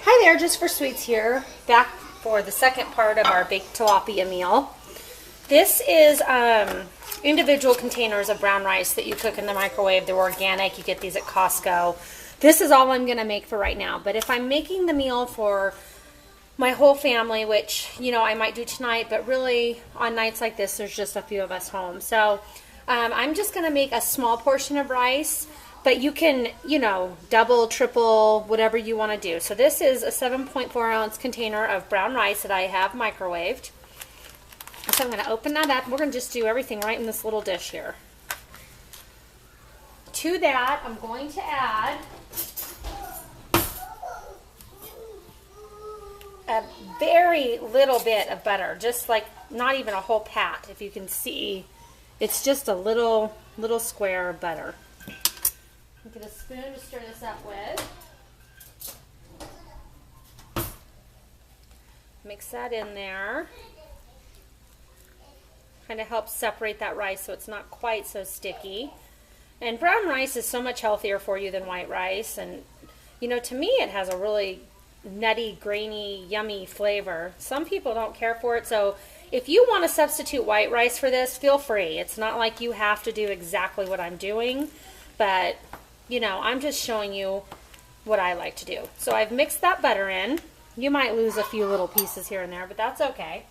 Hi there, Jus4SweetZ here, back for the second part of our baked tilapia meal. This is individual containers of brown rice that you cook in the microwave. They're organic, you get these at Costco. This is all I'm going to make for right now, but if I'm making the meal for my whole family, which, you know, I might do tonight, but really on nights like this, there's just a few of us home. So I'm just going to make a small portion of rice. But you can, you know, double, triple, whatever you want to do. So this is a 7.4 ounce container of brown rice that I have microwaved. So I'm going to open that up. We're going to just do everything right in this little dish here. To that, I'm going to add a very little bit of butter. Just like not even a whole pat. If you can see, it's just a little square of butter. Get a spoon to stir this up with. Mix that in there. Kind of helps separate that rice so it's not quite so sticky. And brown rice is so much healthier for you than white rice. And, you know, to me it has a really nutty, grainy, yummy flavor. Some people don't care for it, so if you want to substitute white rice for this, feel free. It's not like you have to do exactly what I'm doing, but you know, I'm just showing you what I like to do. So I've mixed that butter in. You might lose a few little pieces here and there, but that's okay.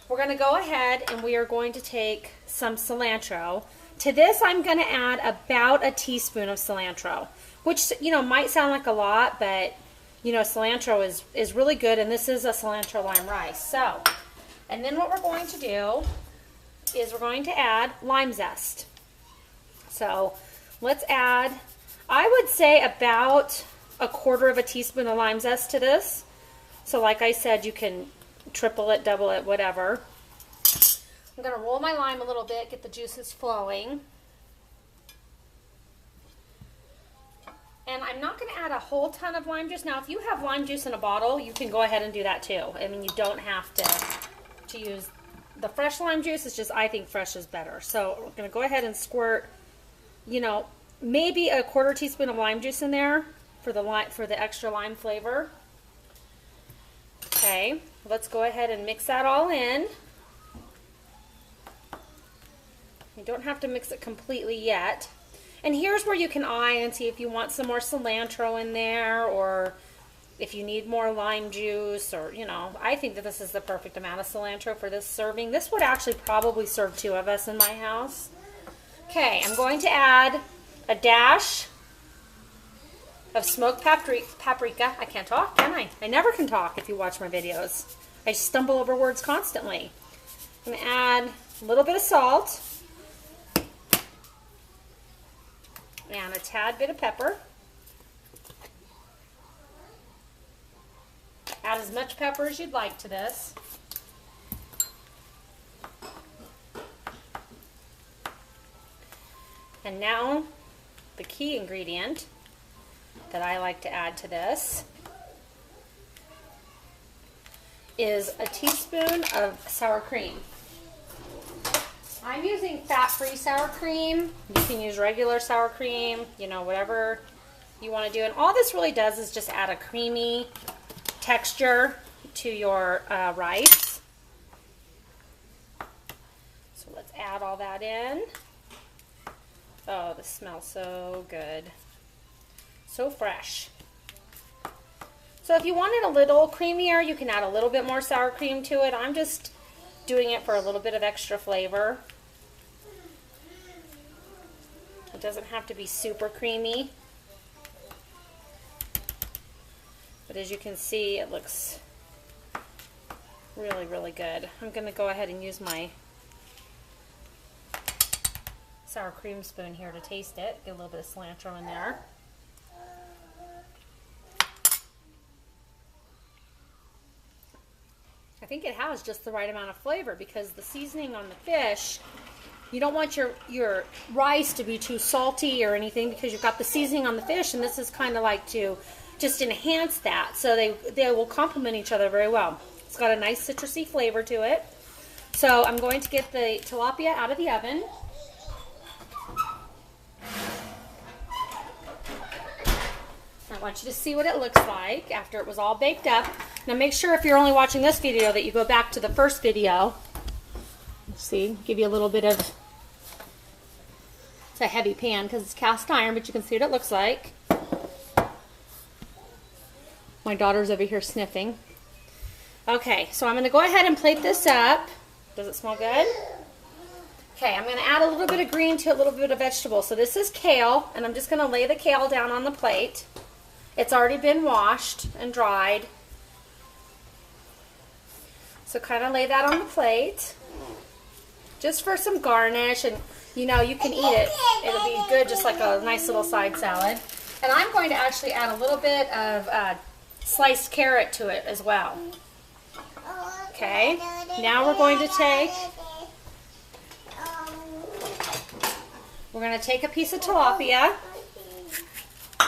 We're going to go ahead and we are going to take some cilantro. To this, I'm going to add about a teaspoon of cilantro, which, you know, might sound like a lot, but, you know, cilantro is really good, and this is a cilantro lime rice. So, and then what we're going to do is we're going to add lime zest. So let's add, I would say, about a quarter of a teaspoon of lime zest to this. So like I said, you can triple it, double it, whatever. I'm going to roll my lime a little bit, get the juices flowing. And I'm not going to add a whole ton of lime juice. Now, if you have lime juice in a bottle, you can go ahead and do that too. I mean, you don't have to use the fresh lime juice. It's just, I think fresh is better. So we're going to go ahead and squirt, you know, maybe a quarter teaspoon of lime juice in there for the extra lime flavor. Okay, let's go ahead and mix that all in. You don't have to mix it completely yet. And here's where you can eye and see if you want some more cilantro in there, or if you need more lime juice, or, you know, I think that this is the perfect amount of cilantro for this serving. This would actually probably serve 2 of us in my house. Okay, I'm going to add a dash of smoked paprika. I can't talk, can I? I never can talk if you watch my videos. I stumble over words constantly. I'm going to add a little bit of salt and a tad bit of pepper. Add as much pepper as you'd like to this. And now the key ingredient that I like to add to this is a teaspoon of sour cream. I'm using fat-free sour cream. You can use regular sour cream, you know, whatever you want to do. And all this really does is just add a creamy texture to your rice. So let's add all that in. Oh, this smells so good. So fresh. So if you want it a little creamier, you can add a little bit more sour cream to it. I'm just doing it for a little bit of extra flavor. It doesn't have to be super creamy. But as you can see, it looks really, really good. I'm going to go ahead and use my sour cream spoon here to taste it. Get a little bit of cilantro in there. I think it has just the right amount of flavor because the seasoning on the fish, you don't want your rice to be too salty or anything because you've got the seasoning on the fish, and this is kind of like to just enhance that. So they will complement each other very well. It's got a nice citrusy flavor to it. So I'm going to get the tilapia out of the oven. want you to see what it looks like after it was all baked up. Now make sure if you're only watching this video that you go back to the first video. See, give you a little bit of, it's a heavy pan because it's cast iron, but you can see what it looks like. My daughter's over here sniffing. Okay, so I'm going to go ahead and plate this up. Does it smell good? Okay, I'm going to add a little bit of green to a little bit of vegetable. So this is kale, and I'm just going to lay the kale down on the plate. It's already been washed and dried. So kind of lay that on the plate. Just for some garnish, and you know, you can eat it. It'll be good, just like a nice little side salad. And I'm going to actually add a little bit of sliced carrot to it as well. Okay, now we're going to take a piece of tilapia.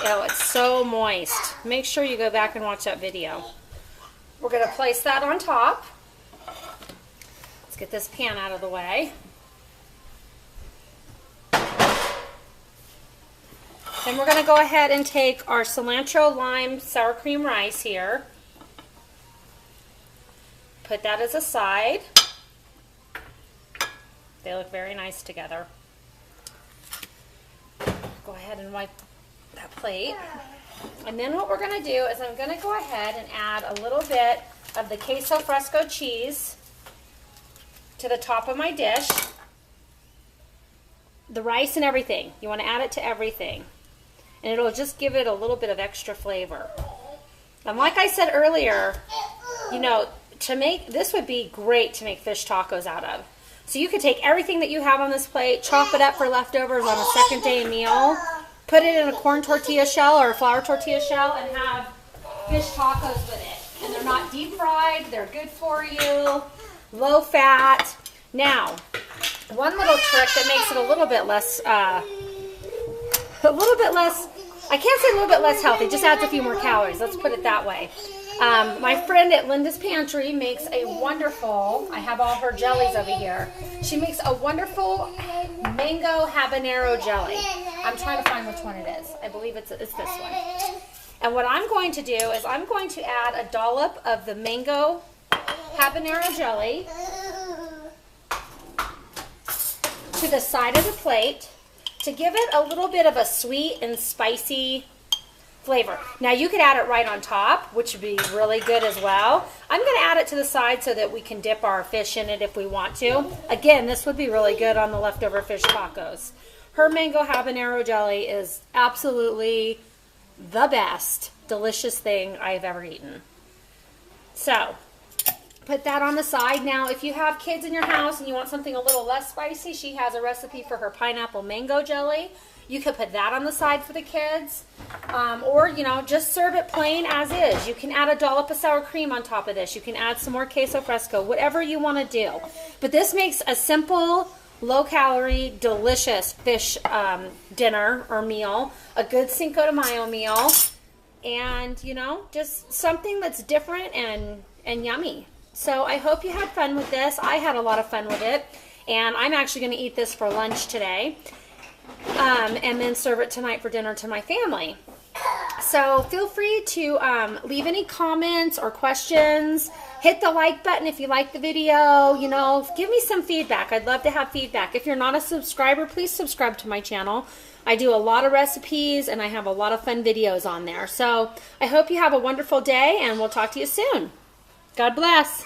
Oh, it's so moist. Make sure you go back and watch that video. We're going to place that on top. Let's get this pan out of the way. Then we're going to go ahead and take our cilantro, lime, sour cream rice here. Put that as a side. They look very nice together. Go ahead and wipe that plate. And then what we're going to do is I'm going to go ahead and add a little bit of the Queso Fresco cheese to the top of my dish. The rice and everything. You want to add it to everything. And it'll just give it a little bit of extra flavor. And like I said earlier, you know, this would be great to make fish tacos out of. So you could take everything that you have on this plate, chop it up for leftovers on a second day meal, put it in a corn tortilla shell or a flour tortilla shell, and have fish tacos with it. And they're not deep fried, they're good for you, low fat. Now, one little trick that makes it a little bit less, I can't say a little bit less healthy, just adds a few more calories, let's put it that way. My friend at Linda's Pantry makes a wonderful, I have all her jellies over here. She makes a wonderful mango habanero jelly. I'm trying to find which one it is. I believe it's this one. And what I'm going to do is I'm going to add a dollop of the mango habanero jelly to the side of the plate to give it a little bit of a sweet and spicy flavor. Now you could add it right on top, which would be really good as well. I'm going to add it to the side so that we can dip our fish in it if we want to. Again, this would be really good on the leftover fish tacos. Her mango habanero jelly is absolutely the best, delicious thing I've ever eaten. So, put that on the side. Now, if you have kids in your house and you want something a little less spicy, she has a recipe for her pineapple mango jelly. You could put that on the side for the kids. Or, you know, just serve it plain as is. You can add a dollop of sour cream on top of this. You can add some more queso fresco, whatever you want to do. But this makes a simple, low-calorie, delicious fish dinner or meal. A good Cinco de Mayo meal. And, you know, just something that's different and yummy. So I hope you had fun with this. I had a lot of fun with it. And I'm actually going to eat this for lunch today. And then serve it tonight for dinner to my family. So feel free to leave any comments or questions. Hit the like button if you like the video. You know, give me some feedback. I'd love to have feedback. If you're not a subscriber, please subscribe to my channel. I do a lot of recipes and I have a lot of fun videos on there. So I hope you have a wonderful day and we'll talk to you soon. God bless.